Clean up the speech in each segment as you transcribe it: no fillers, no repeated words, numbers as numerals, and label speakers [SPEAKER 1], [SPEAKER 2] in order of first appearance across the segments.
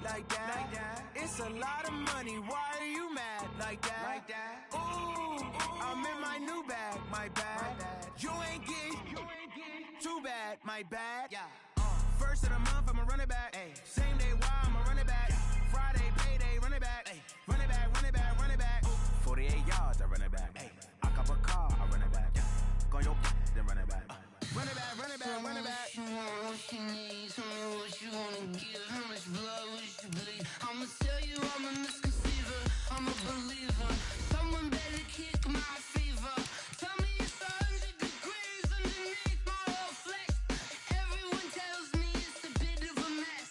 [SPEAKER 1] like that. It's a lot of money, why are you mad like that? Ooh, I'm in my new bag, my bad. You ain't get too bad, my bad. First of the month, I'ma run it back. Same day, why I'ma run it back. Friday, payday, run it back. Run it back, run it back, run it back. 48 yards, I run it back. I cop a car, I run it back. Go your then run it back. Run it back, run it back, run it back.
[SPEAKER 2] What you want, what you need, tell me what you wanna give. How much blood would you bleed? I'ma tell you I'm a misconceiver, I'm a believer. Someone better kick my fever. Tell me it's 100 degrees underneath my whole flesh. Everyone tells me it's a bit of a mess.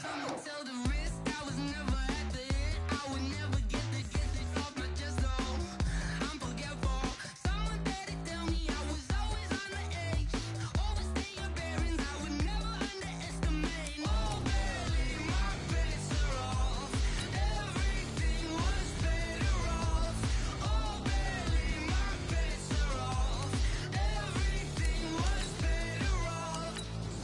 [SPEAKER 2] Someone tell the risk I was never at the end. I would never get this off my chest though. I'm forgetful. Someone better tell me I was always on the edge. Overstay your bearings, I would never underestimate. Oh barely, my bets are off. Everything was better off. Oh barely, my bets are off. Everything was better off.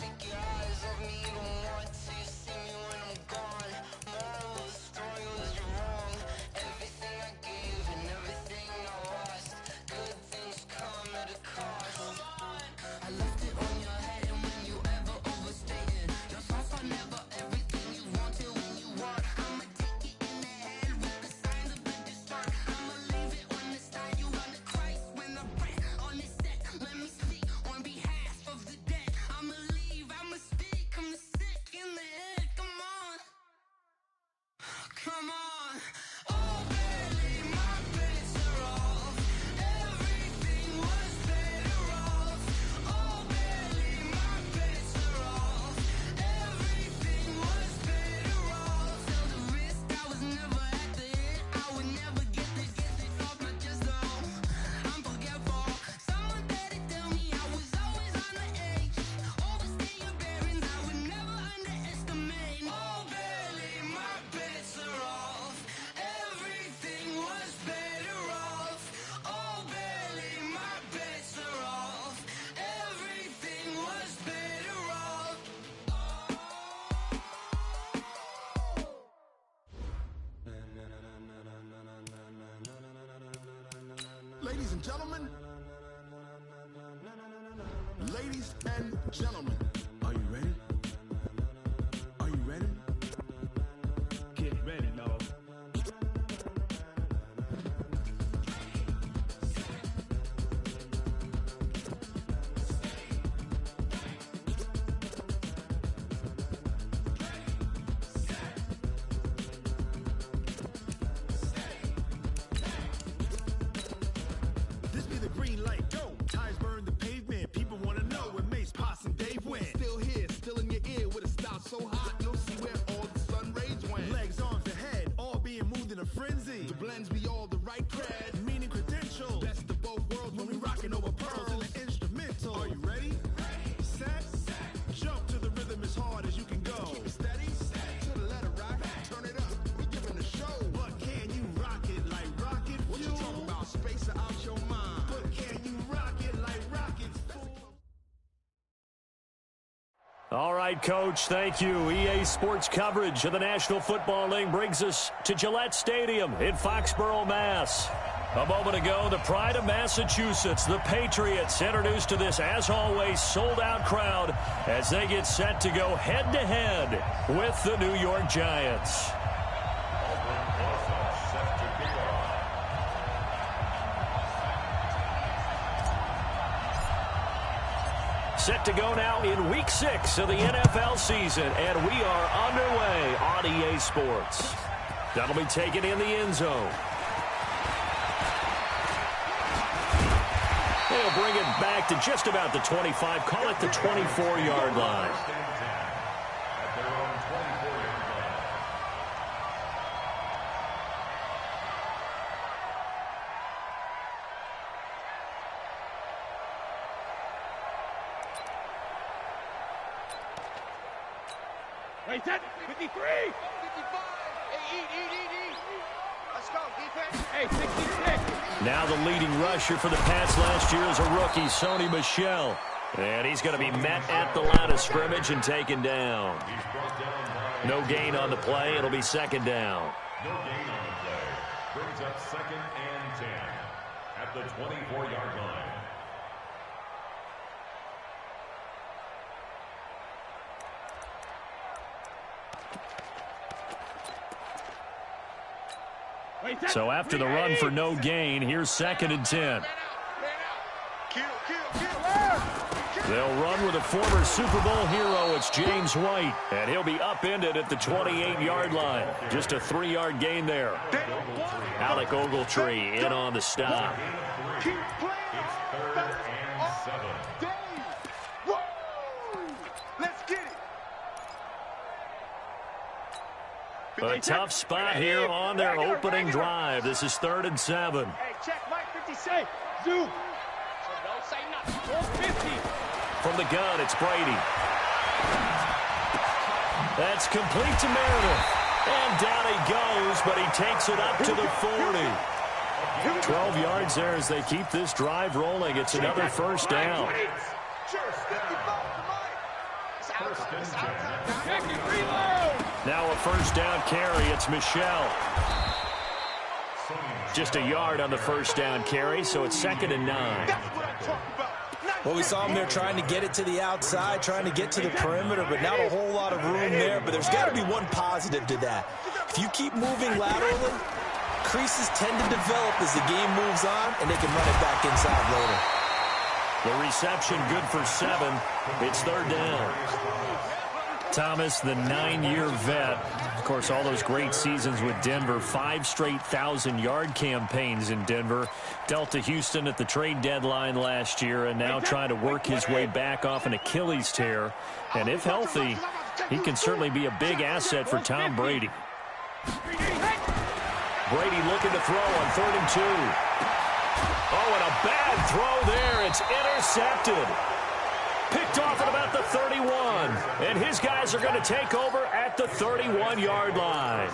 [SPEAKER 2] Take your eyes off me, you don't want to see me when I'm gone. Moral of the story was you're wrong. Everything I gave and everything I lost. Good things come at a cost. I left it on your head, and when you ever overstay it, your thoughts are never everything you want till when you want. I'ma take it in the head with the signs of the distort. I'ma leave it on the side. You run to Christ when the breath on this set. Let me speak on behalf of the dead. I'ma leave, I'ma speak. I'm the sick in the head. Come on, come on. Oh, barely, my bets are off. Everything was better off. Oh, barely, my bets are off. Everything was better off. Tell the risk I was never at the end. I would never get this off my chest though. I'm forgetful. Someone better tell me I was always on the edge. Overstay your bearings, I would never underestimate. Oh, barely, my bets are off. Everything was better off. Oh, barely, my bets are off. Everything was better off.
[SPEAKER 3] Ladies and gentlemen, ladies and gentlemen, are you ready? Are you ready? Get ready, dog. This be the green light, go. Tires burn the pavement. People wanna know where Mace, Potts, and Dave went. Still here, still in your ear with a style so hot, you'll see where all the sun rays went. Legs, arms, and head, all being moved in a frenzy. The blends be all the right cred, meaning credentials. Best of both worlds when we rockin' over pearls in the instrumental. Are you ready? Set, jump to the rhythm as hard as you can go. Keep it steady, to the letter rock, turn it up, we giving a show. But can you rock it like rocket fuel? What you talking about, space out your mind? But can you rock it like rockets, fool?
[SPEAKER 4] All right, Coach, thank you. EA Sports coverage of the National Football League brings us to Gillette Stadium in Foxborough, Mass. A moment ago, the pride of Massachusetts, the Patriots, introduced to this, as always, sold-out crowd as they get set to go head-to-head with the New York Giants. Set to go now in Week 6 of the NFL season, and we are underway on EA Sports. That'll be taken in the end zone. They'll bring it back to just about the 25, call it the 24-yard line.
[SPEAKER 5] Wait, 10, 53, 55. Hey, eat. Let's go, defense. Hey, 66.
[SPEAKER 4] Now the leading rusher for the Pats last year is a rookie, Sony Michel. And he's going to be met at the line of scrimmage and taken down. No gain on the play. It'll be second down.
[SPEAKER 6] No gain on the play. Brings up 2nd and 10 at the 24-yard line.
[SPEAKER 4] So after the run for no gain, here's 2nd and 10. They'll run with a former Super Bowl hero. It's James White, and he'll be upended at the 28-yard line. Just a 3-yard gain there. Alec Ogletree in on the stop.
[SPEAKER 5] Keep playing.
[SPEAKER 6] It's 3rd and 7.
[SPEAKER 5] Let's get it.
[SPEAKER 4] A tough spot here on their opening drive. This is 3rd and 7.
[SPEAKER 5] Hey, check Mike 50 say. Zoom. So don't say nothing. 50.
[SPEAKER 4] From the gun, it's Brady. That's complete to Meredith. And down he goes, but he takes it up to the 40. 12 yards there as they keep this drive rolling. It's another first down. Now a first down carry. It's Michelle. Just a yard on the first down carry, so it's 2nd and 9.
[SPEAKER 7] Well, we saw him there trying to get it to the outside, trying to get to the perimeter, but not a whole lot of room there. But there's got to be one positive to that. If you keep moving laterally, creases tend to develop as the game moves on, and they can run it back inside later.
[SPEAKER 4] The reception good for 7. It's 3rd down. Thomas, the 9-year vet. Of course, all those great seasons with Denver. 5 straight 1,000-yard campaigns in Denver. Dealt to Houston at the trade deadline last year and now trying to work his way back off an Achilles tear. And if healthy, he can certainly be a big asset for Tom Brady. Brady looking to throw on 3rd and 2. Oh, and a bad throw there. It's intercepted. Picked off at about the 31. And his guys are going to take over at the 31-yard line.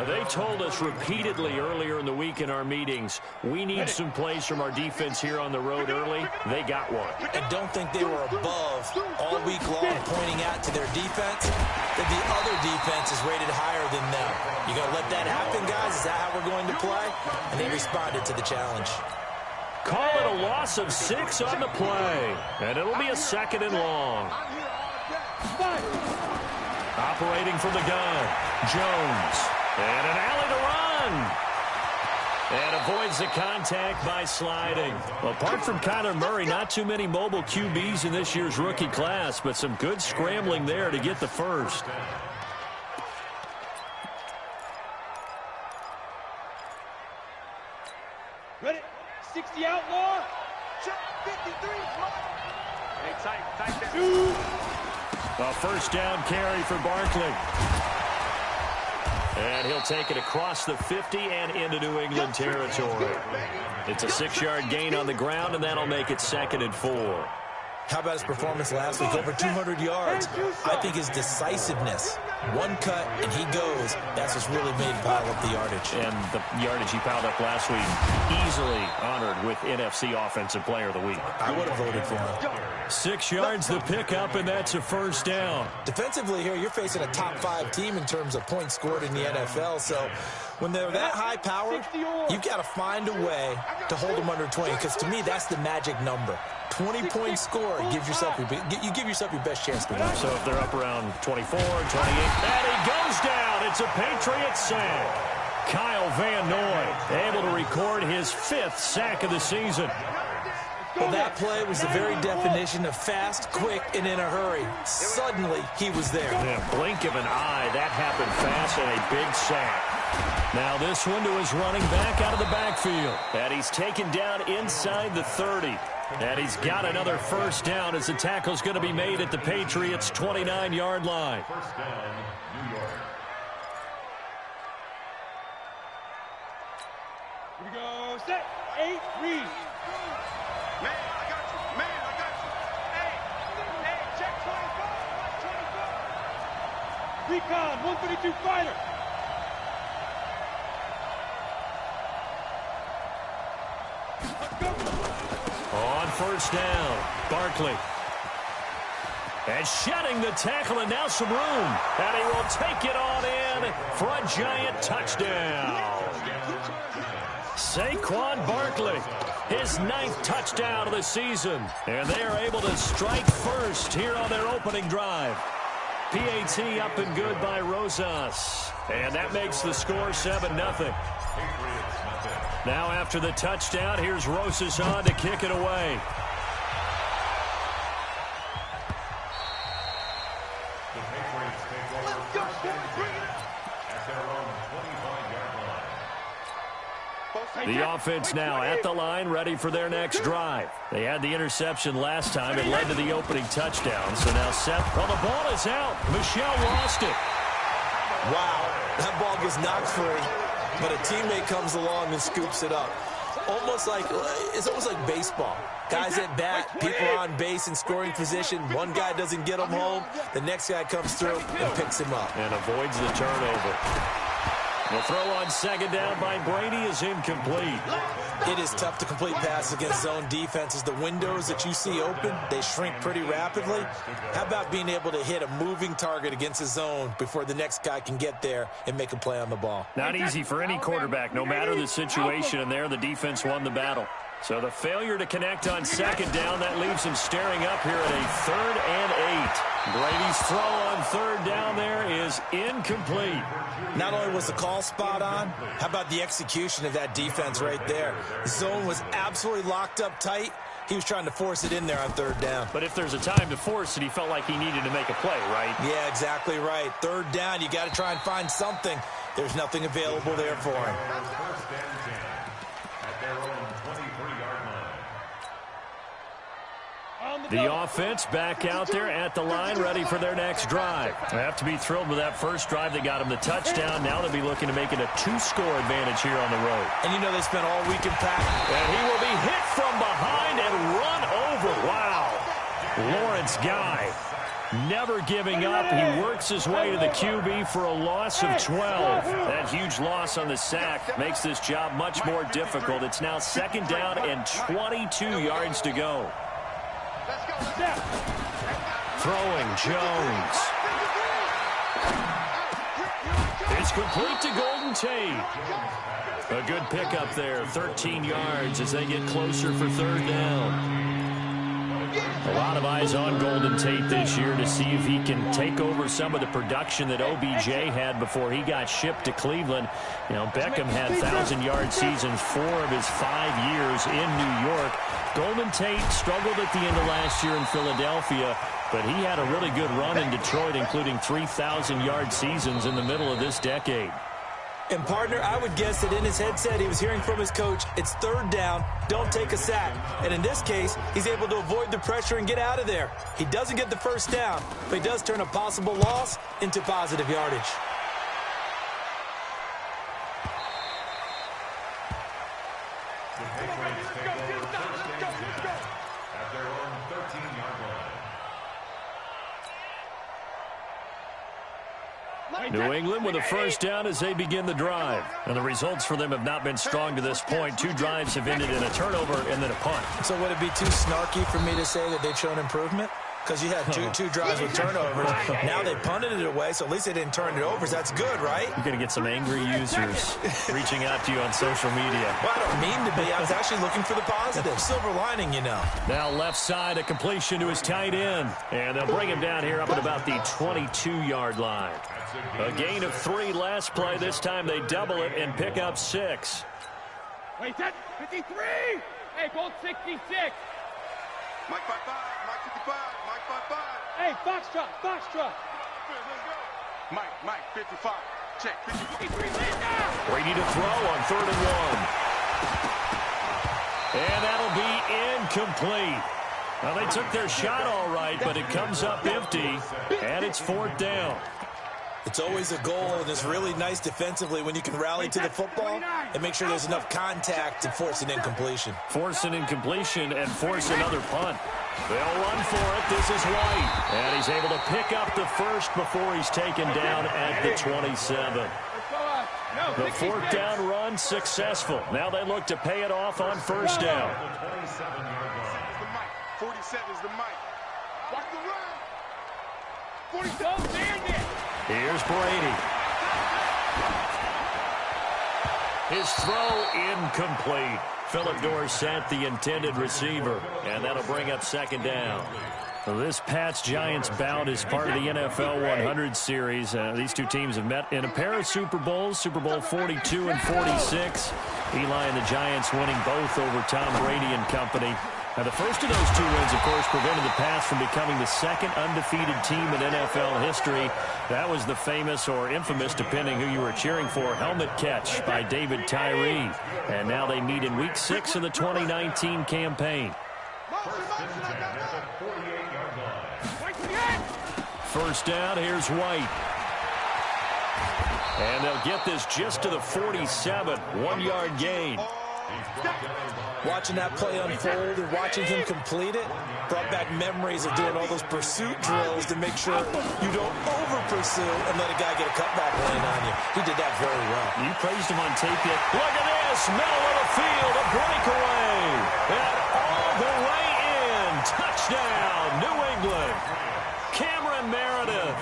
[SPEAKER 4] They told us repeatedly earlier in the week in our meetings, we need some plays from our defense here on the road early. They got one.
[SPEAKER 7] I don't think they were above all week long pointing out to their defense that the other defense is rated higher than them. You going to let that happen, guys? Is that how we're going to play? And they responded to the challenge.
[SPEAKER 4] Call it a loss of 6 on the play. And it'll be a 2nd and long. Operating from the gun, Jones. And an alley to run. And avoids the contact by sliding. Well, apart from Kyler Murray, not too many mobile QBs in this year's rookie class, but some good scrambling there to get the first.
[SPEAKER 5] Ready? 60 outlaw. Check 53. Hey, tight that.
[SPEAKER 4] A first down carry for Barkley. And he'll take it across the 50 and into New England territory. It's a 6-yard gain on the ground, and that'll make it 2nd and 4.
[SPEAKER 7] How about his performance last week? Over 200 yards. I think his decisiveness, one cut and he goes, that's what's really made him pile up the yardage.
[SPEAKER 4] And the yardage he piled up last week, easily honored with NFC Offensive Player of the Week.
[SPEAKER 7] I would have voted for him.
[SPEAKER 4] 6 yards the pickup, and that's a first down.
[SPEAKER 7] Defensively here, you're facing a top 5 team in terms of points scored in the NFL, so when they're that high powered, you've got to find a way to hold them under 20, because to me, that's the magic number. 20-point score, you give yourself your best chance to win.
[SPEAKER 4] So if they're up around 24, 28, and he goes down. It's a Patriot sack. Kyle Van Noy able to record his 5th sack of the season.
[SPEAKER 7] Well, that play was the very definition of fast, quick, and in a hurry. Suddenly, he was there.
[SPEAKER 4] Yeah, blink of an eye. That happened fast and a big sack. Now this one to his running back out of the backfield. And he's taken down inside the 30. And he's got another first down as the tackle's going to be made at the Patriots' 29-yard line.
[SPEAKER 6] First down, New York.
[SPEAKER 5] Here we go. Set. 8, read. Man, I got you. Man, I got you. Hey, check 24. 24. Recon, 132 fighter.
[SPEAKER 4] On first down, Barkley. And shedding the tackle, and now some room. And he will take it on in for a giant touchdown. Saquon Barkley, his 9th touchdown of the season. And they are able to strike first here on their opening drive. PAT up and good by Rosas. And that makes the score 7-0. Now after the touchdown, here's Rosas on to kick it away. The offense now at the line, ready for their next drive. They had the interception last time. It led to the opening touchdown. So now Seth, well, the ball is out. Michelle lost it.
[SPEAKER 7] Wow, that ball gets knocked free, but a teammate comes along and scoops it up. It's almost like baseball. Guys at bat, people on base in scoring position. One guy doesn't get him home. The next guy comes through and picks him up.
[SPEAKER 4] And avoids the turnover. The throw on second down by Brady is incomplete.
[SPEAKER 7] It is tough to complete passes against zone defenses. The windows that you see open, they shrink pretty rapidly. How about being able to hit a moving target against a zone before the next guy can get there and make a play on the ball?
[SPEAKER 4] Not easy for any quarterback, no matter the situation, and there the defense won the battle. So the failure to connect on second down, that leaves him staring up here at a 3rd and 8. Brady's throw on third down there is incomplete.
[SPEAKER 7] Not only was the call spot on, how about the execution of that defense right there? The zone was absolutely locked up tight. He was trying to force it in there on 3rd down.
[SPEAKER 4] But if there's a time to force it, he felt like he needed to make a play, right?
[SPEAKER 7] Yeah, exactly right. 3rd down, you got to try and find something. There's nothing available there for him.
[SPEAKER 4] The offense back out there at the line, ready for their next drive. They have to be thrilled with that first drive that got them the touchdown. Now they'll be looking to make it a 2-score advantage here on the road.
[SPEAKER 7] And you know they spent all week in practice.
[SPEAKER 4] And he will be hit from behind and run over. Wow. Lawrence Guy never giving up. He works his way to the QB for a loss of 12. That huge loss on the sack makes this job much more difficult. It's now 2nd down and 22 yards to go. Throwing Jones. It's complete to Golden Tate. A good pickup there, 13 yards as they get closer for 3rd down. A lot of eyes on Golden Tate this year to see if he can take over some of the production that OBJ had before he got shipped to Cleveland. You know, Beckham had 1,000-yard seasons 4 of his 5 years in New York. Golden Tate struggled at the end of last year in Philadelphia, but he had a really good run in Detroit, including 3,000-yard seasons in the middle of this decade.
[SPEAKER 7] And, partner, I would guess that in his headset he was hearing from his coach, it's 3rd down, don't take a sack. And in this case, he's able to avoid the pressure and get out of there. He doesn't get the first down, but he does turn a possible loss into positive yardage.
[SPEAKER 4] New England with a first down as they begin the drive. And the results for them have not been strong to this point. 2 drives have ended in a turnover and then a punt.
[SPEAKER 7] So would it be too snarky for me to say that they've shown improvement? Because you had two drives with turnovers. Now they punted it away, so at least they didn't turn it over. So that's good, right?
[SPEAKER 4] You're going to get some angry users reaching out to you on social media.
[SPEAKER 7] Well, I don't mean to be. I was actually looking for the positive. Silver lining, you know.
[SPEAKER 4] Now left side, a completion to his tight end. And they'll bring him down here up at about the 22-yard line. A gain of 3 last play. This time they double it and pick up 6.
[SPEAKER 5] Wait, that's 53! Hey, goal 66! Mike 55, Mike 55, Mike 55. Hey, Foxtrot, Foxtrot. Let's go. Mike 55. Check, 53.
[SPEAKER 4] Brady to throw on 3rd and 1. And that'll be incomplete. Well, they took their shot all right, but it comes up empty, and it's 4th down.
[SPEAKER 7] It's always a goal, and it's really nice defensively when you can rally to the football and make sure there's enough contact to force an incompletion.
[SPEAKER 4] Force an incompletion and force another punt. They'll run for it. This is White. And he's able to pick up the first before he's taken down at the 27. The 4th down run successful. Now they look to pay it off on 1st down.
[SPEAKER 5] 47 47's the mic. Watch the run. 47.
[SPEAKER 4] Here's Brady. His throw incomplete. Philip Dorsett, the intended receiver, and that'll bring up second down. This Pats-Giants bout is part of the NFL 100 series. These two teams have met in a pair of Super Bowls, Super Bowl 42 and 46. Eli and the Giants winning both over Tom Brady and company. Now, the first of those two wins, of course, prevented the Pats from becoming the second undefeated team in NFL history. That was the famous or infamous, depending who you were cheering for, helmet catch by David Tyree. And now they meet in Week 6 of the 2019 campaign. First down, here's White. And they'll get this just to the 47, 1-yard gain.
[SPEAKER 7] Watching that play unfold and watching him complete it brought back memories of doing all those pursuit drills to make sure you don't over-pursue and let a guy get a cutback lane on you. He did that very well.
[SPEAKER 4] You praised him on tape yet. Look at this, middle of the field, a breakaway. And all the way in. Touchdown, New England. Cameron Meredith,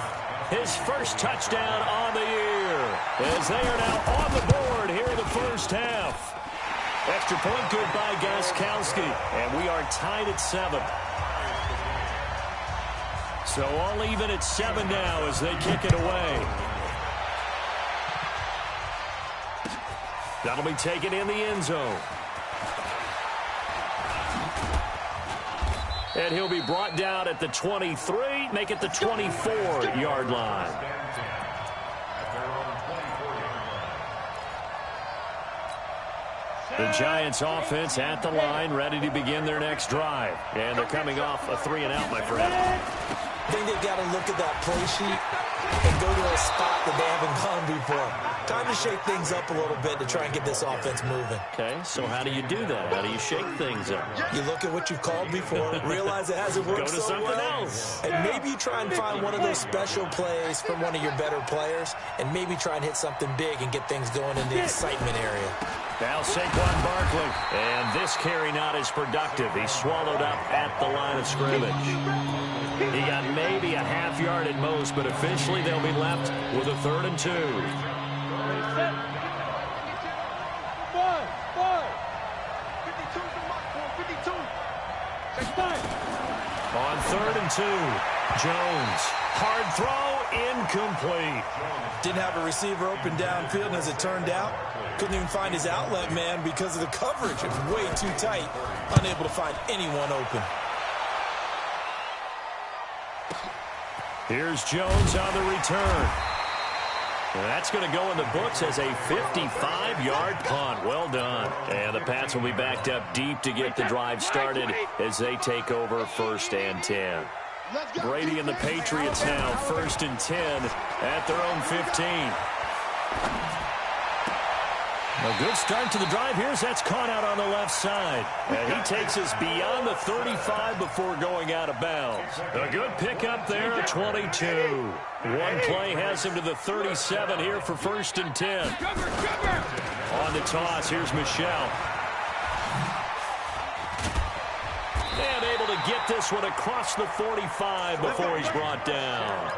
[SPEAKER 4] his first touchdown on the year, as they are now on the board here in the first half. Extra point good by Gostkowski, and we are tied at 7. So all even at 7 now as they kick it away. That'll be taken in the end zone. And he'll be brought down at the 23, make it the 24-yard line. The Giants offense at the line, ready to begin their next drive. And they're coming off a 3-and-out, my friend.
[SPEAKER 7] I think they've got to look at that play sheet and go to a spot that they haven't gone before. Time to shake things up a little bit to try and get this offense moving.
[SPEAKER 4] Okay, so how do you do that? How do you shake things up?
[SPEAKER 7] You look at what you've called before, realize it hasn't worked
[SPEAKER 4] Go to
[SPEAKER 7] so
[SPEAKER 4] something
[SPEAKER 7] well,
[SPEAKER 4] else.
[SPEAKER 7] and maybe you try and find one of those special plays from one of your better players, and maybe try and hit something big and get things going in the excitement area.
[SPEAKER 4] Now Saquon Barkley, and this carry not as productive. He's swallowed up at the line of scrimmage. He got maybe a half yard at most, but officially they'll be left with a 3rd and 2. On 3rd and 2, Jones. Hard throw, incomplete.
[SPEAKER 7] Didn't have a receiver open downfield, and as it turned out, couldn't even find his outlet man because of the coverage. It was way too tight, unable to find anyone open.
[SPEAKER 4] Here's Jones on the return. And that's going to go in the books as a 55-yard punt. Well done. And the Pats will be backed up deep to get the drive started as they take over 1st and 10. Brady and the Patriots now 1st and 10 at their own 15. A good start to the drive. Here's that's caught out on the left side. And he takes us beyond the 35 before going out of bounds. A good pickup there at 22. One play has him to the 37 here for 1st and 10. On the toss, here's Michelle. And able to get this one across the 45 before he's brought down.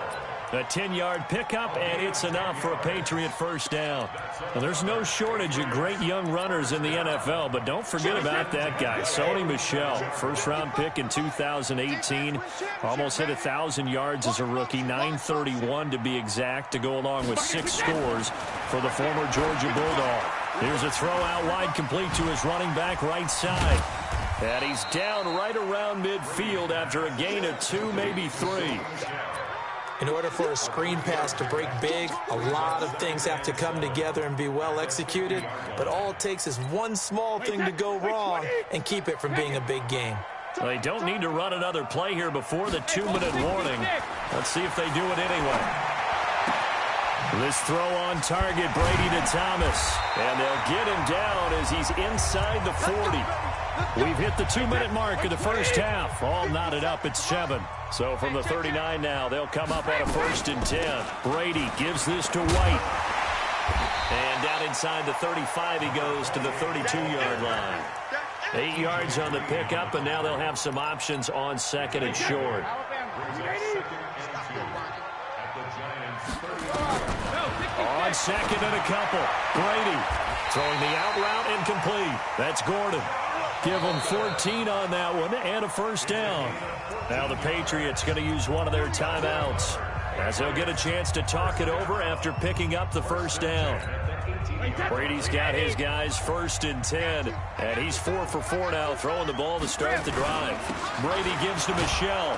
[SPEAKER 4] A 10-yard pickup, and it's enough for a Patriot 1st down. Now, there's no shortage of great young runners in the NFL, but don't forget about that guy, Sony Michel. First-round pick in 2018. Almost hit 1,000 yards as a rookie, 931 to be exact, to go along with 6 scores for the former Georgia Bulldog. Here's a throw out wide, complete to his running back right side. And he's down right around midfield after a gain of 2, maybe 3.
[SPEAKER 7] In order for a screen pass to break big, a lot of things have to come together and be well executed, but all it takes is one small thing to go wrong and keep it from being a big game.
[SPEAKER 4] They don't need to run another play here before the 2-minute warning. Let's see if they do it anyway. This throw on target, Brady to Thomas, and they'll get him down as he's inside the 40. We've hit the 2-minute mark of the first half. All knotted up at 7. So from the 39 now, they'll come up on a 1st and 10. Brady gives this to White. And down inside the 35 he goes to the 32-yard line. 8 yards on the pickup, and now they'll have some options on second and short. On second and a couple. Brady throwing the out route incomplete. That's Gordon. Give them 14 on that one and a first down. Now the Patriots going to use one of their timeouts as they'll get a chance to talk it over after picking up the first down. Brady's got his guys 1st and 10, and he's 4 for 4 now, throwing the ball to start the drive. Brady gives to Michel,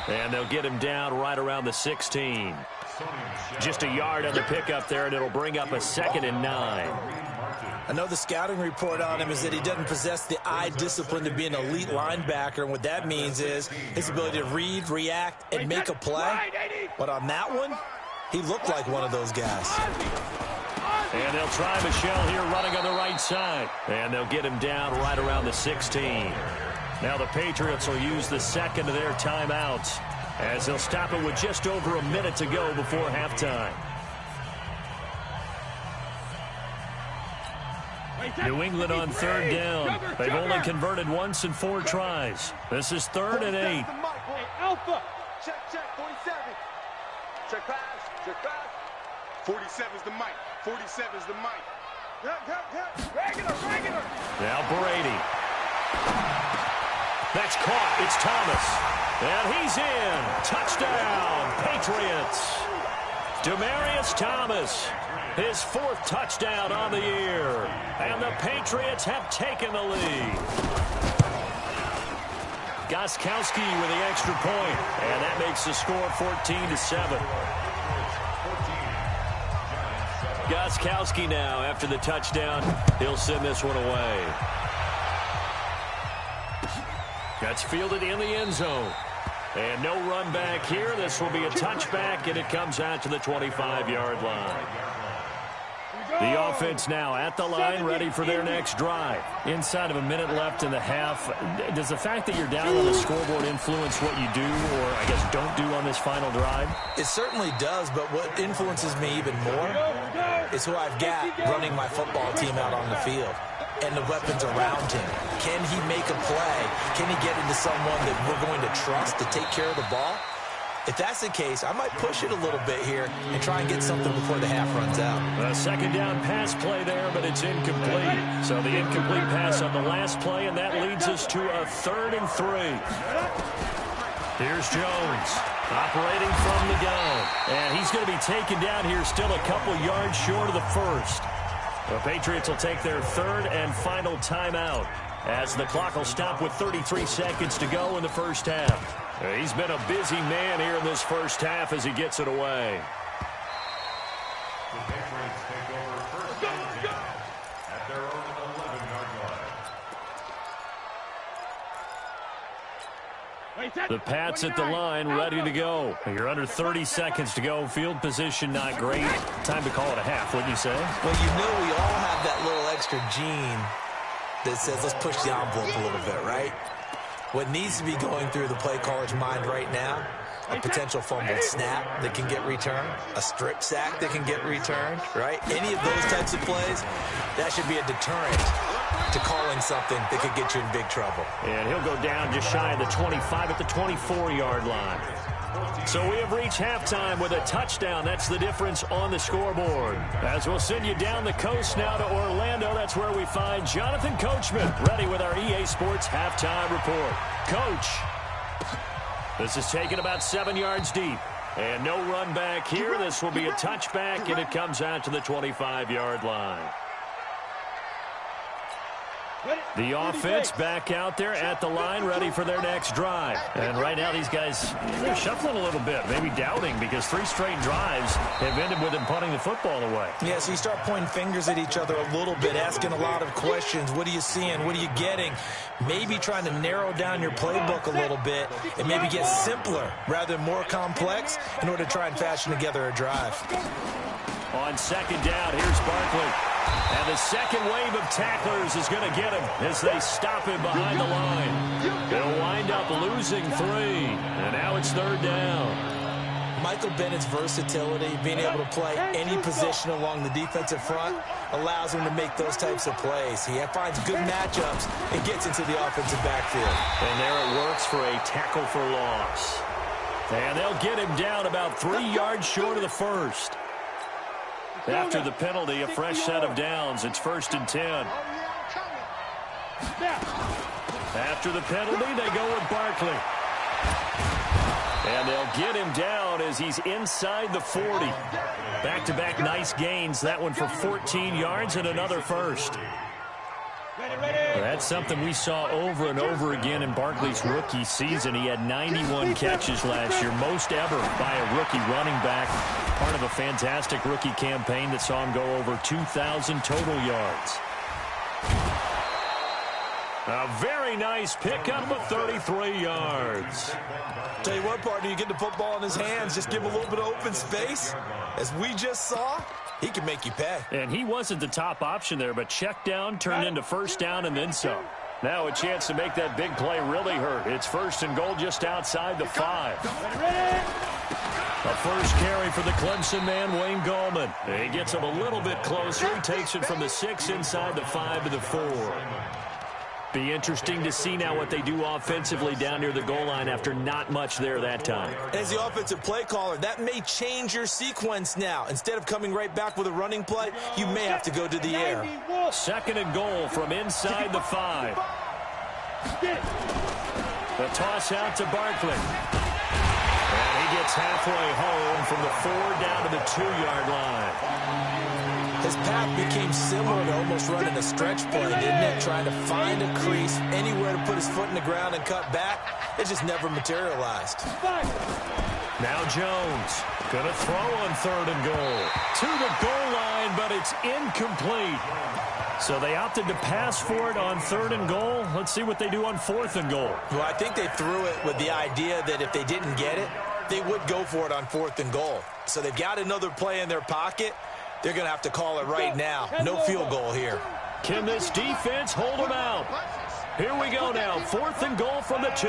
[SPEAKER 4] and they'll get him down right around the 16. Just a yard on the pickup there, and it'll bring up a 2nd and 9.
[SPEAKER 7] I know the scouting report on him is that he doesn't possess the eye discipline to be an elite linebacker, and what that means is his ability to read, react, and make a play. But on that one, he looked like one of those guys.
[SPEAKER 4] And they'll try Michel here running on the right side. And they'll get him down right around the 16. Now the Patriots will use the second of their timeouts as they'll stop it with just over a minute to go before halftime. New England on 3rd down. They've only converted once in 4 tries. This is 3rd and 8.
[SPEAKER 5] Alpha. Check, 47. Check pass, check pass. 47's the mic. 47's the mic. Regular.
[SPEAKER 4] Now Brady. That's caught. It's Thomas. And he's in. Touchdown, Patriots. Demaryius Thomas. His 4th touchdown on the year. And the Patriots have taken the lead. Gostkowski with the extra point. And that makes the score 14-7. Gostkowski now after the touchdown. He'll send this one away. That's fielded in the end zone. And no run back here. This will be a touchback, and it comes out to the 25-yard line. The offense now at the line, ready for their next drive. Inside of a minute left in the half, does the fact that you're down on the scoreboard influence what you do, or I guess don't do on this final drive?
[SPEAKER 7] It certainly does, but what influences me even more is who I've got running my football team out on the field and the weapons around him. Can he make a play? Can he get into someone that we're going to trust to take care of the ball? If that's the case, I might push it a little bit here and try and get something before the half runs out.
[SPEAKER 4] A 2nd down pass play there, but it's incomplete. So the incomplete pass on the last play, and that leads us to a 3rd and 3. Here's Jones operating from the gun. And he's going to be taken down here still a couple yards short of the 1st. The Patriots will take their 3rd and final timeout as the clock will stop with 33 seconds to go in the first half. He's been a busy man here in this first half as he gets it away.
[SPEAKER 6] The Patriots take over 1st and 10 at their own 11-yard line.
[SPEAKER 4] The Pats at the line, ready to go. You're under 30 seconds to go. Field position not great. Time to call it a half, wouldn't you say?
[SPEAKER 7] Well, you know we all have that little extra gene that says let's push the envelope a little bit, right? What needs to be going through the play caller's mind right now, a potential fumbled snap that can get returned, a strip sack that can get returned, right? Any of those types of plays, that should be a deterrent to calling something that could get you in big trouble.
[SPEAKER 4] And he'll go down just shy of the 25 at the 24-yard line. So we have reached halftime with a touchdown. That's the difference on the scoreboard. As we'll send you down the coast now to Orlando, that's where we find Jonathan Coachman ready with our EA Sports halftime report. Coach, this is taken about 7 yards deep. And no run back here. This will be a touchback, and it comes out to the 25-yard line. The offense back out there at the line, ready for their next drive. And right now these guys, they're shuffling a little bit, maybe doubting, because 3 straight drives have ended with them punting the football away.
[SPEAKER 7] Yeah, so you start pointing fingers at each other a little bit, asking a lot of questions. What are you seeing? What are you getting? Maybe trying to narrow down your playbook a little bit and maybe get simpler rather than more complex in order to try and fashion together a drive.
[SPEAKER 4] On 2nd down, here's Barkley. And the second wave of tacklers is going to get him as they stop him behind the line. They'll wind up losing 3. And now it's 3rd down.
[SPEAKER 7] Michael Bennett's versatility, being able to play any position along the defensive front, allows him to make those types of plays. He finds good matchups and gets into the offensive backfield.
[SPEAKER 4] And there it works for a tackle for loss. And they'll get him down about 3 yards short of the first. After the penalty, a fresh set of downs. It's 1st and 10. After the penalty, they go with Barkley. And they'll get him down as he's inside the 40. Back-to-back nice gains. That one for 14 yards and another first. That's something we saw over and over again in Barkley's rookie season. He had 91 catches last year, most ever by a rookie running back. Part of a fantastic rookie campaign that saw him go over 2,000 total yards. A very nice pickup of 33 yards.
[SPEAKER 7] Tell you what, partner, you get the football in his hands, just give him a little bit of open space. As we just saw, he can make you pay.
[SPEAKER 4] And he wasn't the top option there, but check down turned into first down and then some. Now a chance to make that big play really hurt. It's 1st and goal just outside the 5. A first carry for the Clemson man, Wayne Gallman. He gets him a little bit closer. He takes it from the 6 inside the 5 to the 4. Be interesting to see now what they do offensively down near the goal line after not much there that time.
[SPEAKER 7] As the offensive play caller, that may change your sequence now. Instead of coming right back with a running play, you may have to go to the air.
[SPEAKER 4] 2nd and goal from inside the 5. The toss out to Barkley. And he gets halfway home from the 4 down to the 2-yard line.
[SPEAKER 7] His path became similar to almost running a stretch play, didn't it? Trying to find a crease, anywhere to put his foot in the ground and cut back. It just never materialized.
[SPEAKER 4] Now Jones going to throw on 3rd and goal. To the goal line, but it's incomplete. So they opted to pass for it on 3rd and goal. Let's see what they do on 4th and goal.
[SPEAKER 7] Well, I think they threw it with the idea that if they didn't get it, they would go for it on 4th and goal. So they've got another play in their pocket. They're going to have to call it right now. No field goal here.
[SPEAKER 4] Can this defense hold them out? Here we go now. 4th and goal from the 2.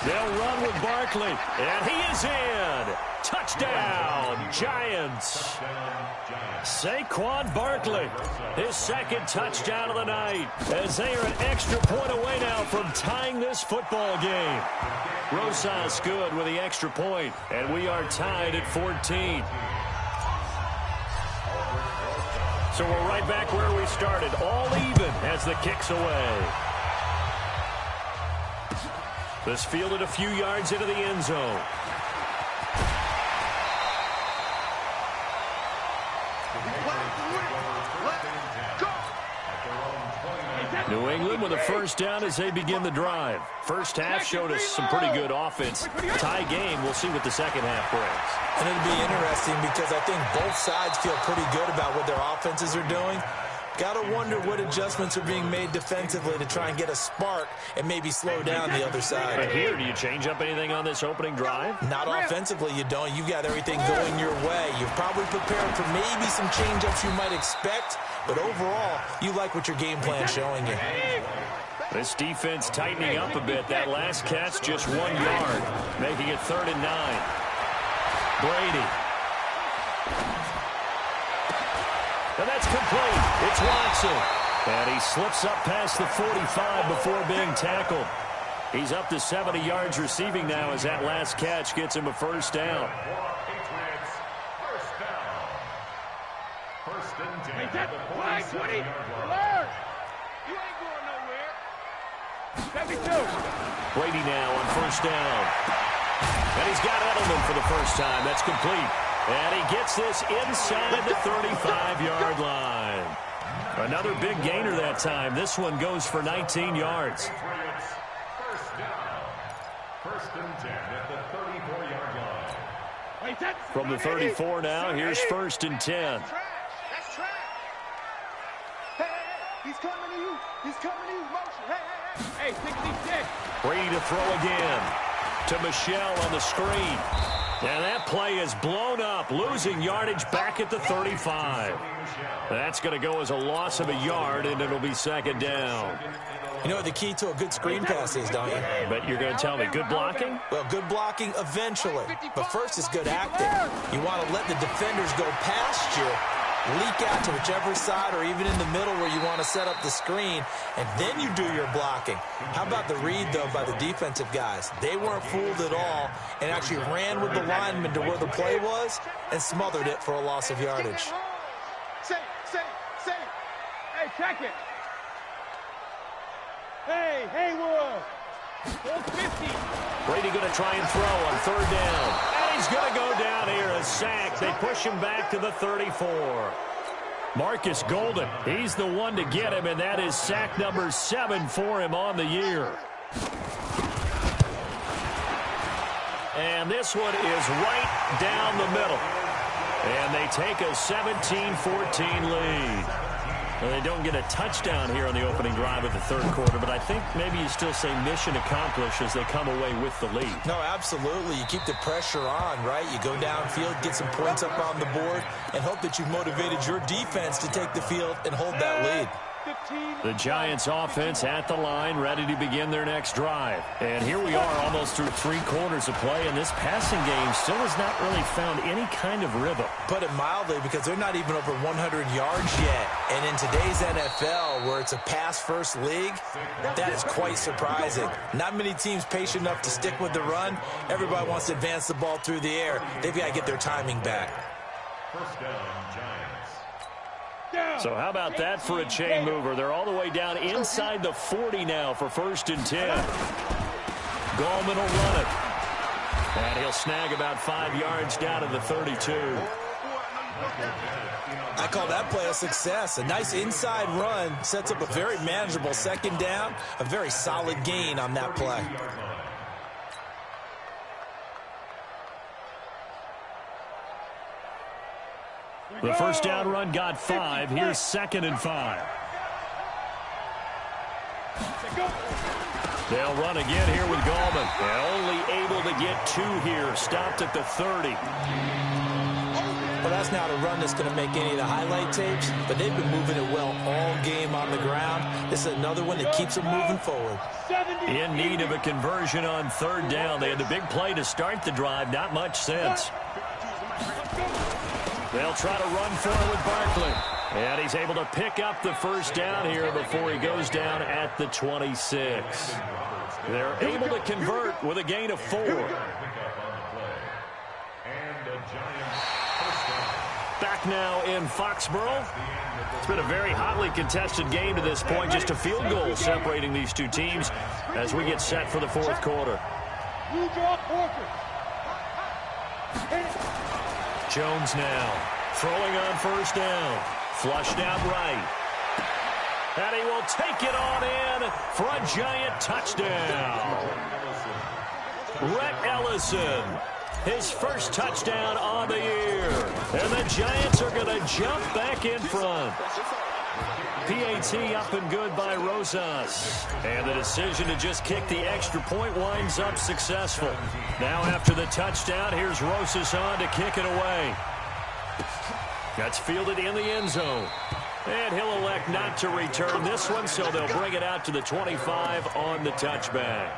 [SPEAKER 4] They'll run with Barkley. And he is in. Touchdown, Giants. Saquon Barkley, his 2nd touchdown of the night, as they are an extra point away now from tying this football game. Rosas good with the extra point, and we are tied at 14. So we're right back where we started, all even as the kick's away. This fielded a few yards into the end zone. New England with a first down as they begin the drive. First half showed us some pretty good offense. Tie game, we'll see what the second half brings.
[SPEAKER 7] And it'll be interesting because I think both sides feel pretty good about what their offenses are doing. Got to wonder what adjustments are being made defensively to try and get a spark and maybe slow down the other side.
[SPEAKER 4] But here, do you change up anything on this opening drive?
[SPEAKER 7] Not offensively, you don't. You've got everything going your way. You've probably prepared for maybe some change-ups you might expect, but overall, you like what your game plan's showing you.
[SPEAKER 4] This defense tightening up a bit. That last catch just 1 yard, making it 3rd and 9. Brady. And that's complete. It's Watson. And he slips up past the 45 before being tackled. He's up to 70 yards receiving now as that last catch gets him a first down.
[SPEAKER 5] First and 10. Flag 20. You ain't going nowhere. 72.
[SPEAKER 4] Brady now on first down. And he's got Edelman for the first time. That's complete. And he gets this inside the 35-yard line. Another big gainer that time. This one goes for 19 yards.
[SPEAKER 6] First down. First and 10 at the 34-yard line.
[SPEAKER 4] From the 34 now, here's 1st and 10.
[SPEAKER 5] That's trash. Hey, he's coming to you. He's coming to you. Motion. Hey, 66.
[SPEAKER 4] Brady to throw again. To Michelle on the screen. And that play is blown up, losing yardage back at the 35. That's going to go as a loss of a yard, and it'll be second down.
[SPEAKER 7] You know what the key to a good screen pass is, don't you?
[SPEAKER 4] But you're going to tell me good blocking?
[SPEAKER 7] Well, good blocking eventually. But first is good acting. You want to let the defenders go past you, leak out to whichever side or even in the middle where you want to set up the screen, and then you do your blocking. How about the read, though, by the defensive guys? They weren't fooled at all and actually ran with the lineman to where the play was and smothered it for a loss of yardage.
[SPEAKER 5] Say. Hey, check it. Hey, Haywood. 50.
[SPEAKER 4] Brady going to try and throw on third down. And he's going to go down here, a sack. They push him back to the 34. Marcus Golden, he's the one to get him, and that is sack number 7 for him on the year. And this one is right down the middle. And they take a 17-14 lead. Well, they don't get a touchdown here on the opening drive of the third quarter, but I think maybe you still say mission accomplished as they come away with the lead.
[SPEAKER 7] No, absolutely. You keep the pressure on, right? You go downfield, get some points up on the board, and hope that you've motivated your defense to take the field and hold that lead.
[SPEAKER 4] The Giants offense at the line, ready to begin their next drive. And here we are almost through 3 quarters of play, and this passing game still has not really found any kind of rhythm.
[SPEAKER 7] Put it mildly, because they're not even over 100 yards yet. And in today's NFL, where it's a pass-first league, that is quite surprising. Not many teams patient enough to stick with the run. Everybody wants to advance the ball through the air. They've got to get their timing back.
[SPEAKER 6] First down, Giants.
[SPEAKER 4] So how about that for a chain mover? They're all the way down inside the 40 now for 1st and 10. Gallman will run it. And he'll snag about 5 yards down to the 32.
[SPEAKER 7] I call that play a success. A nice inside run sets up a very manageable second down. A very solid gain on that play.
[SPEAKER 4] The first down run got 5. Here's 2nd and 5. They'll run again here with Gallman. And only able to get 2 here. Stopped at the 30.
[SPEAKER 7] Well, that's not a run that's going to make any of the highlight tapes, but they've been moving it well all game on the ground. This is another one that keeps them moving forward.
[SPEAKER 4] In need of a conversion on 3rd down. They had the big play to start the drive. Not much since. They'll try to run for it with Barkley. And he's able to pick up the first down here before he goes down at the 26. They're able to convert with a gain of 4. Back now in Foxborough. It's been a very hotly contested game to this point. Just a field goal separating these two teams as we get set for the 4th quarter. Jones now throwing on 1st down. Flushed out right. And he will take it on in for a Giant touchdown. Rhett Ellison, his first touchdown on the year. And the Giants are going to jump back in front. PAT up and good by Rosas. And the decision to just kick the extra point winds up successful. Now after the touchdown, here's Rosas on to kick it away. That's fielded in the end zone. And he'll elect not to return this one, so they'll bring it out to the 25 on the touchback.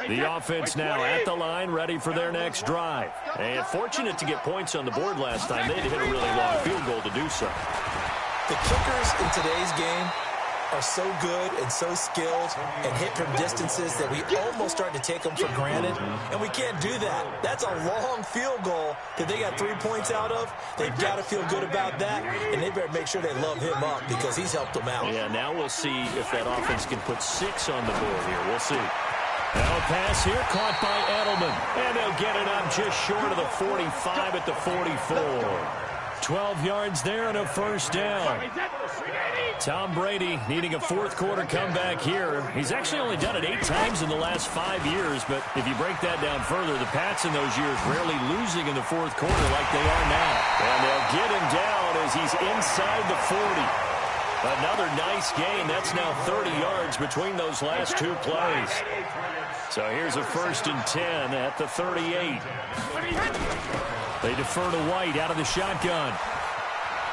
[SPEAKER 4] The offense now at the line, ready for their next drive. And fortunate to get points on the board last time. They had to hit a really long field goal to do so.
[SPEAKER 7] The kickers in today's game are so good and so skilled and hit from distances that we almost start to take them for granted. And we can't do that. That's a long field goal that they got 3 points out of. They've got to feel good about that, and they better make sure they love him up because he's helped them out.
[SPEAKER 4] Yeah, now we'll see if that offense can put 6 on the board here. We'll see. Now a pass here caught by Edelman. And they'll get it up just short of the 45 at the 44. 12 yards there and a first down. Tom Brady needing a fourth-quarter comeback here. He's actually only done it 8 times in the last 5 years, but if you break that down further, the Pats in those years rarely losing in the fourth quarter like they are now. And they'll get him down as he's inside the 40. Another nice gain. That's now 30 yards between those last 2 plays. So here's a 1st and 10 at the 38. They defer to White out of the shotgun.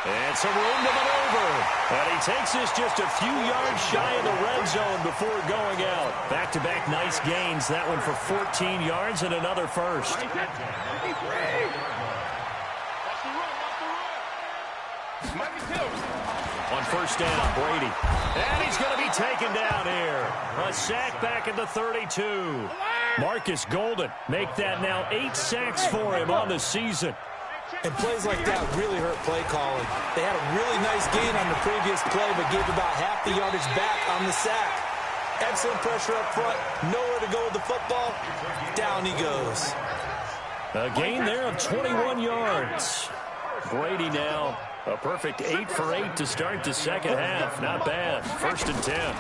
[SPEAKER 4] And some room to maneuver. And he takes this just a few yards shy of the red zone before going out. Back-to-back nice gains. That one for 14 yards and another first. On 1st down, Brady. And he's going to be taken down here. A sack back at the 32. Marcus Golden make that now 8 sacks for him on the season.
[SPEAKER 7] And plays like that really hurt play calling. They had a really nice gain on the previous play, but gave about half the yardage back on the sack. Excellent pressure up front. Nowhere to go with the football. Down he goes.
[SPEAKER 4] A gain there of 21 yards. Brady now a perfect 8 for 8 to start the second half. Not bad. 1st and 10.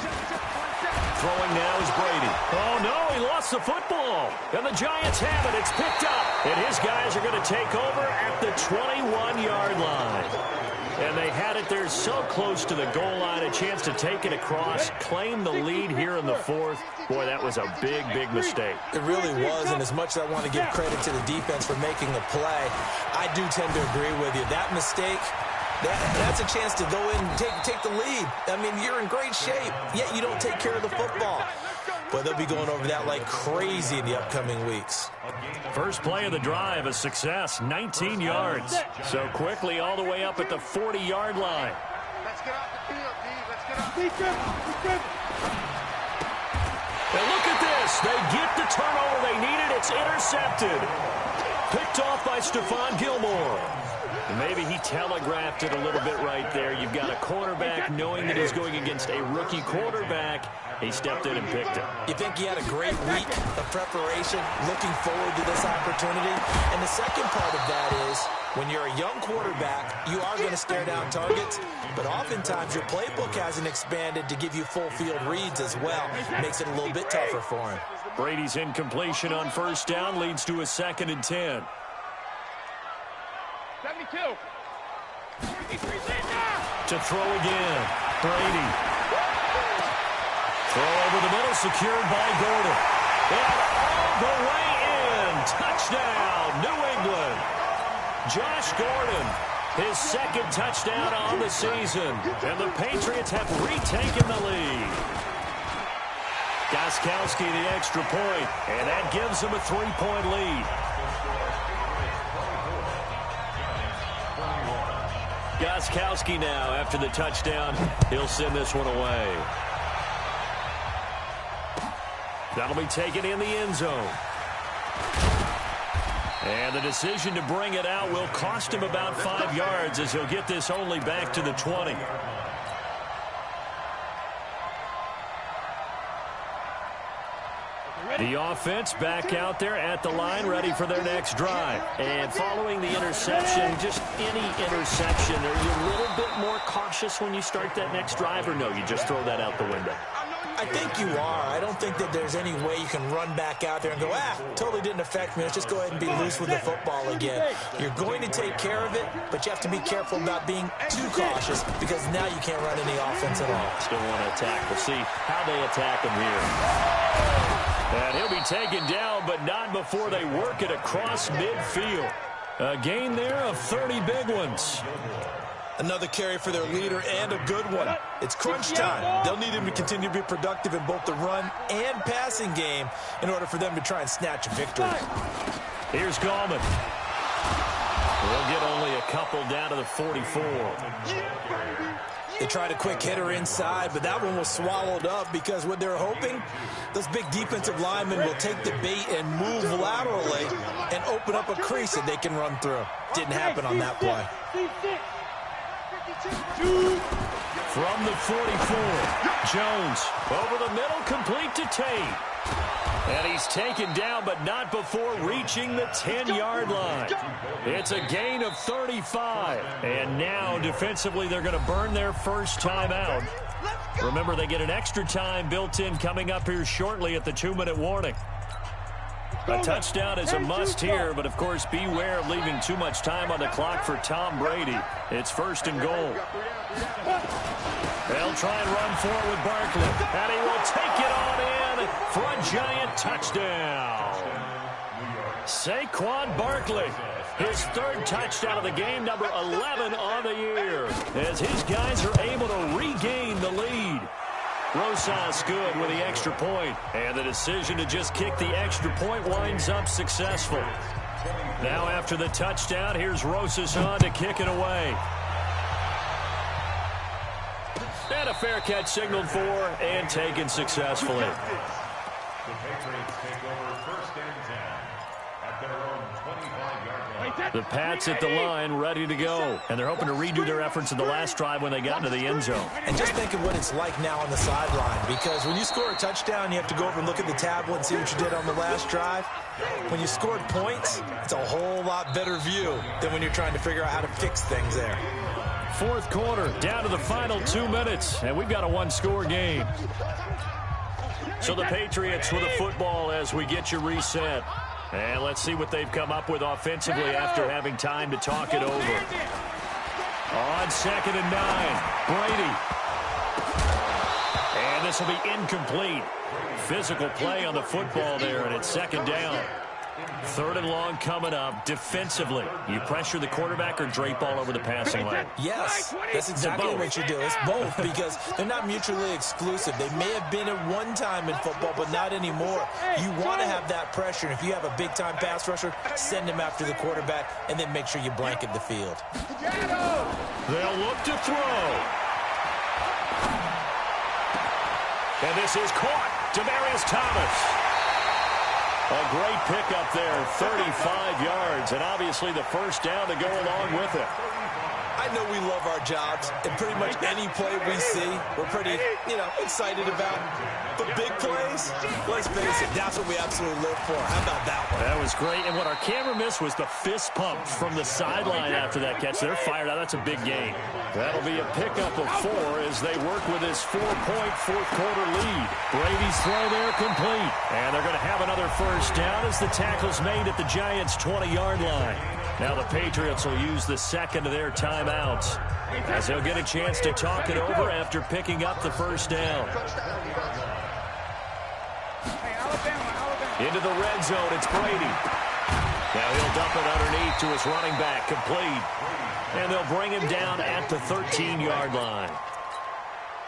[SPEAKER 4] Throwing now is Brady. Oh, no, he lost the football. And the Giants have it. It's picked up. And his guys are going to take over at the 21-yard line. And they had it there so close to the goal line. A chance to take it across, claim the lead here in the 4th. Boy, that was a big, big mistake.
[SPEAKER 7] It really was, and as much as I want to give credit to the defense for making the play, I do tend to agree with you. That mistake, that's a chance to go in and take the lead. I mean, you're in great shape, yet you don't take care of the football. But they'll be going over that like crazy in the upcoming weeks.
[SPEAKER 4] First play of the drive, a success, 19 yards. So quickly all the way up at the 40-yard line.
[SPEAKER 5] Let's get off the field, D. Let's get off the field.
[SPEAKER 4] And look at this. They get the turnover they needed. It's intercepted. Picked off by Stephon Gilmore. And maybe he telegraphed it a little bit right there. You've got a quarterback knowing that he's going against a rookie quarterback. He stepped in and picked it.
[SPEAKER 7] You think he had a great week of preparation, looking forward to this opportunity? And the second part of that is, when you're a young quarterback, you are going to stare down targets, but oftentimes your playbook hasn't expanded to give you full field reads as well. Makes it a little bit tougher for him.
[SPEAKER 4] Brady's incompletion on 1st down leads to a 2nd and 10.
[SPEAKER 5] 72.
[SPEAKER 4] To throw again. Brady. Throw over the middle, secured by Gordon. And all the way in. Touchdown, New England. Josh Gordon, his 2nd touchdown on the season. And the Patriots have retaken the lead. Gostkowski the extra point, and that gives them a 3-point lead. Gostkowski now, after the touchdown, he'll send this one away. That'll be taken in the end zone. And the decision to bring it out will cost him about 5 yards as he'll get this only back to the 20. The offense back out there at the line, ready for their next drive. And following the interception, just any interception, are you a little bit more cautious when you start that next drive, or no, you just throw that out the window?
[SPEAKER 7] I think you are. I don't think that there's any way you can run back out there and go, totally didn't affect me. Let's just go ahead and be loose with the football again. You're going to take care of it, but you have to be careful about being too cautious because now you can't run any offense at all.
[SPEAKER 4] Still want to attack. We'll see how they attack him here. And he'll be taken down, but not before they work it across midfield. A gain there of 30 big ones.
[SPEAKER 7] Another carry for their leader and a good one. It's crunch time. They'll need him to continue to be productive in both the run and passing game in order for them to try and snatch a victory.
[SPEAKER 4] Here's Gallman. We'll get only a couple down to the 44.
[SPEAKER 7] They tried a quick hitter inside, but that one was swallowed up because what they're hoping, those big defensive linemen will take the bait and move laterally and open up a crease that they can run through. Didn't happen on that play.
[SPEAKER 4] From the 44, Jones over the middle, complete to Tate. And he's taken down, but not before reaching the 10-yard line. It's a gain of 35. And now, defensively, they're going to burn their first time out. Remember, they get an extra time built in coming up here shortly at the 2-minute warning. A touchdown is a must here, but, of course, beware of leaving too much time on the clock for Tom Brady. It's 1st and goal. They'll try and run forward with Barkley, and he will take it on in for a giant touchdown. Saquon Barkley, his 3rd touchdown of the game, number 11 on the year, as his guys are able to regain the lead. Rosas good with the extra point, and the decision to just kick the extra point winds up successful. Now after the touchdown, here's Rosas on to kick it away. And a fair catch signaled for and taken successfully.
[SPEAKER 6] The Patriots take over 1st and 10 at their own 25-yard line.
[SPEAKER 4] The Pats at the line, ready to go. And they're hoping to redo their efforts in the last drive when they got into the end zone.
[SPEAKER 7] And just think of what it's like now on the sideline, because when you score a touchdown, you have to go over and look at the tablet and see what you did on the last drive. When you scored points, it's a whole lot better view than when you're trying to figure out how to fix things there.
[SPEAKER 4] 4th quarter, down to the final 2 minutes, and we've got a 1-score game. So the Patriots with a football as we get you reset. And let's see what they've come up with offensively after having time to talk it over. On 2nd and 9, Brady. And this will be incomplete. Physical play on the football there, and it's 2nd down. 3rd and long coming up. Defensively, you pressure the quarterback or drape all over the passing lane?
[SPEAKER 7] Yes, that's exactly what you do. It's both, because they're not mutually exclusive. They may have been at one time in football, but not anymore. You want to have that pressure. And if you have a big-time pass rusher, send him after the quarterback, and then make sure you blanket the field.
[SPEAKER 4] They'll look to throw. And this is caught. Demaryius Thomas. A great pickup there, 35 yards, and obviously the first down to go along with it.
[SPEAKER 7] I know we love our jobs, and pretty much any play we see, we're pretty, excited about. But big plays, let's face it, that's what we absolutely live for. How about that one?
[SPEAKER 4] That was great, and what our camera missed was the fist pump from the sideline after that catch. They're fired out. That's a big gain. That'll be a pickup of 4 as they work with this 4-point 4th quarter lead. Brady's throw there complete, and they're going to have another first down as the tackle's made at the Giants' 20-yard line. Now the Patriots will use the 2nd of their timeouts as they'll get a chance to talk it over after picking up the first down. Into the red zone, it's Brady. Now he'll dump it underneath to his running back, complete. And they'll bring him down at the 13-yard line.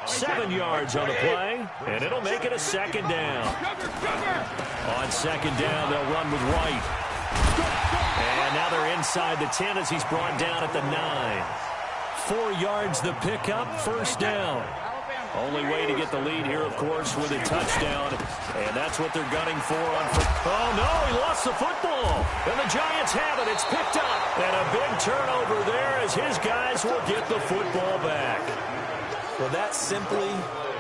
[SPEAKER 4] 7 yards on the play, and it'll make it a 2nd down. On 2nd down, they'll run with White. And now they're inside the 10 as he's brought down at the 9. 4 yards the pickup, first down. Only way to get the lead here, of course, with a touchdown. And that's what they're gunning for. Oh, no, he lost the football. And the Giants have it. It's picked up. And a big turnover there as his guys will get the football back.
[SPEAKER 7] Well, that simply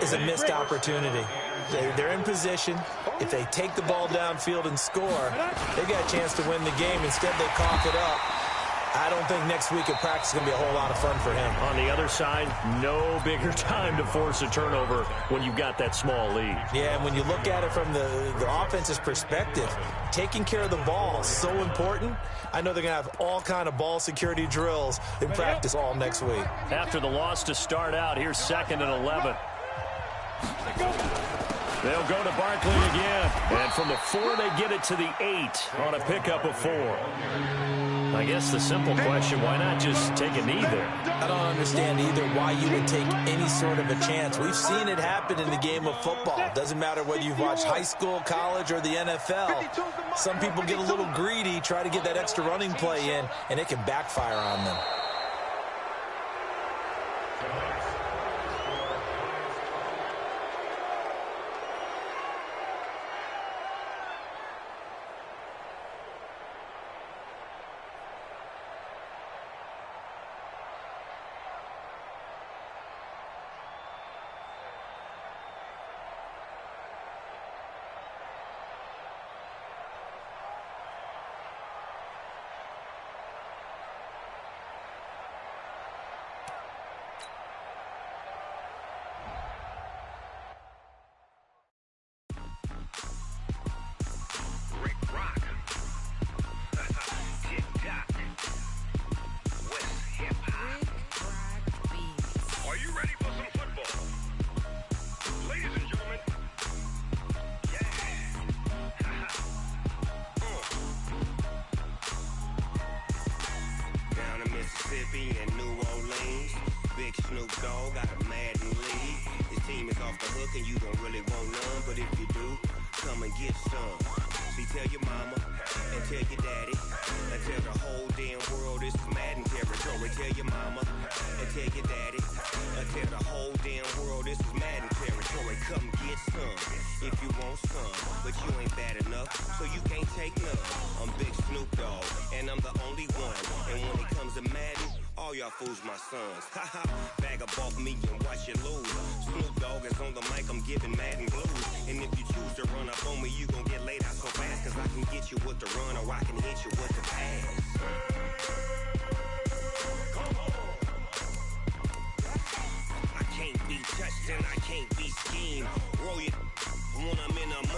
[SPEAKER 7] is a missed opportunity. They're in position. If they take the ball downfield and score, they've got a chance to win the game. Instead, they cough it up. I don't think next week at practice is going to be a whole lot of fun for him.
[SPEAKER 4] On the other side, no bigger time to force a turnover when you've got that small lead.
[SPEAKER 7] Yeah, and when you look at it from the offense's perspective, taking care of the ball is so important. I know they're going to have all kind of ball security drills in practice all next week.
[SPEAKER 4] After the loss to start out, here's 2nd and 11. They'll go to Barkley again. And from the 4, they get it to the 8 on a pickup of 4. I guess the simple question, why not just take a knee there?
[SPEAKER 7] I don't understand either why you would take any sort of a chance. We've seen it happen in the game of football. It doesn't matter whether you've watched high school, college, or the NFL. Some people get a little greedy, try to get that extra running play in, and it can backfire on them.
[SPEAKER 8] hook and you don't really want none, but if you do, come and get some. See, tell your mama and tell your daddy and tell the whole damn world this is Madden territory. Tell your mama and tell your daddy and tell the whole damn world this is Madden territory. Come get some if you want some, but you ain't bad enough, so you can't take none. I'm Big Snoop Dogg, and I'm the only one. And when it comes to Madden, all y'all fools my sons. Haha, bag up off me and watch you lose. Snoop Dogg is on the mic, I'm giving Madden blues. And if you choose to run up on me, you gon' get laid out so fast, cause I can get you with the run or I can hit you with the pass. I can't be touched and I can't be schemed. Roll you when I'm in a